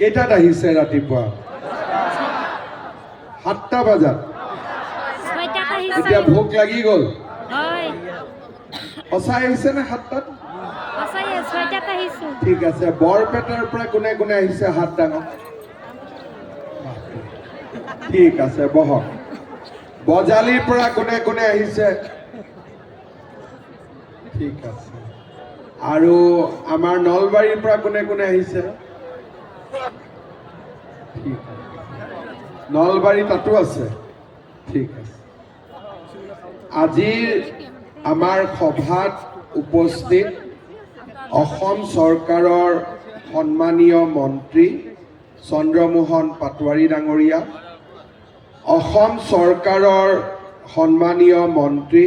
কেইটাত আহিছে ৰাতিপুৱা 7টা বজাত এতিয়া ভোক লাগি গ'ল সঁচাই আহিছে নে 7টাত ঠিক আছে বৰপেটাৰ পৰা কোনে কোনে আহিছে হাত ডাঙৰ ঠিক আছে বহক বজালিৰ পৰা কোনে কোনে আহিছে ঠিক আছে আৰু আমাৰ নলবাৰীৰ পৰা কোনে কোনে আহিছে ঠিক আছে নলবাৰী তাতো আছে ঠিক আছে আজিৰ আমাৰ সভাত উপস্থিত অসম চৰকাৰৰ সন্মানীয় মন্ত্ৰী চন্দ্ৰমোহন পাটোৱাৰী ডাঙৰীয়া অসম চৰকাৰৰ সন্মানীয় মন্ত্ৰী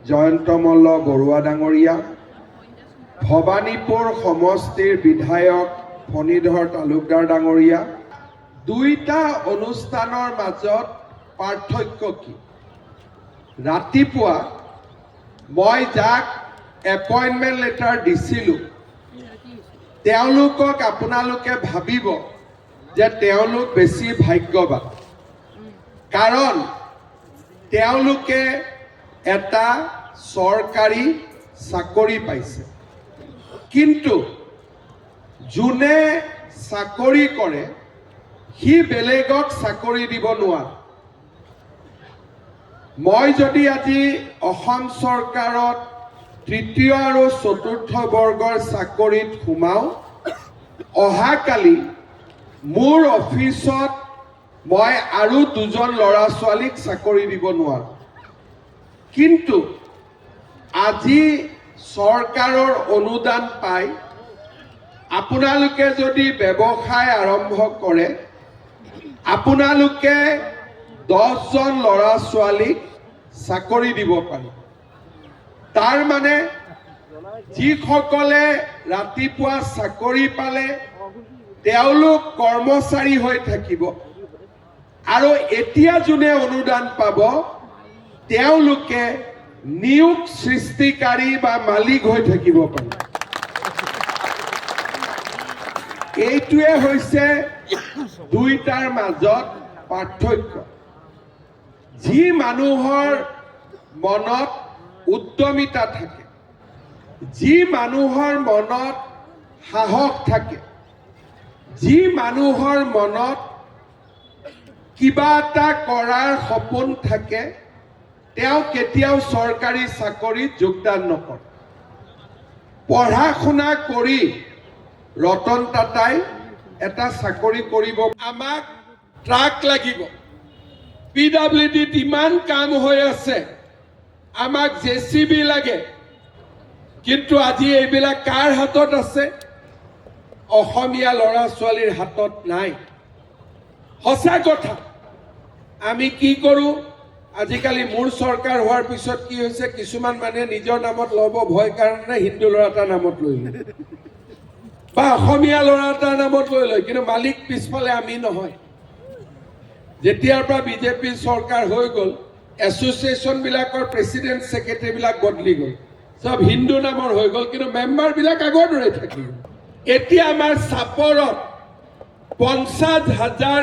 জয়ন্ত মল্ল বৰুৱা ডাঙৰীয়া ভবানীপুৰ সমষ্টিৰ বিধায়ক ফণীধৰ তালুকদাৰ ডাঙৰীয়া দুইটা অনুষ্ঠানৰ মাজত পাৰ্থক্য কি ৰাতিপুৱা মই যাক এপইণ্টমেণ্ট লেটাৰ দিছিলোঁ তেওঁলোকক আপোনালোকে ভাবিব যে তেওঁলোক বেছি ভাগ্যৱান কাৰণ তেওঁলোকে এটা চৰকাৰী চাকৰি পাইছে কিন্তু যোনে চাকৰি কৰে সি বেলেগক চাকৰি দিব নোৱাৰে মই যদি আজি অসম চৰকাৰত তৃতীয় আৰু চতুৰ্থ বৰ্গৰ চাকৰিত সোমাও অহাকালি মোৰ অফিচত মই আৰু দুজন ল'ৰা ছোৱালীক চাকৰি দিব নোৱাৰো কিন্তু আজি চৰকাৰৰ অনুদান পাই আপোনালোকে যদি ব্যৱসায় আৰম্ভ কৰে আপোনালোকে 10 জন ল'ৰা ছোৱালীক চাকৰি দিব পাৰে তাৰ মানে যিসকলে ৰাতিপুৱা চাকৰি পালে তেওঁলোক কৰ্মচাৰী হৈ থাকিব আৰু এতিয়া যোনে অনুদান পাব তেওঁলোকে নিয়োগ সৃষ্টিকাৰী বা মালিক হৈ থাকিব পাৰে এইটোৱে হৈছে দুইটাৰ মাজত পাৰ্থক্য যি মানুহৰ মনত উদ্যমিতা থাকে যি মানুহৰ মনত সাহস থাকে যি মানুহৰ মনত কিবা এটা কৰাৰ সপোন থাকে তেওঁ কেতিয়াও চৰকাৰী চাকৰিত যোগদান নকৰে পঢ়া শুনা কৰি ৰতন টাটাই এটা চাকৰি কৰিব আমাক ট্ৰাক লাগিব পিডব্লিউডিত ইমান কাম হৈ আছে আমাক জেচিবি লাগে কিন্তু আজি এইবিলাক কাৰ হাতত আছে অসমীয়া ল'ৰা ছোৱালীৰ হাতত নাই সঁচা কথা আমি কি কৰোঁ আজিকালি মোৰ চৰকাৰ হোৱাৰ পিছত কি হৈছে কিছুমান মানুহে নিজৰ নামত ল'ব ভয় কাৰণে হিন্দু ল'ৰা এটাৰ নামত লৈ লয় বা অসমীয়া ল'ৰা এটাৰ নামত লৈ লয় কিন্তু মালিক পিছফালে আমি নহয় যেতিয়াৰ পৰা বিজেপিৰ চৰকাৰ হৈ গ'ল এছ'চিয়েশ্যনবিলাকৰ প্ৰেচিডেণ্ট ছেক্ৰেটাৰীবিলাক বদলি গ'ল চব হিন্দু নামৰ হৈ গ'ল কিন্তু মেম্বাৰবিলাক আগৰ দৰে থাকিল এতিয়া আমাৰ চাপৰত 50,000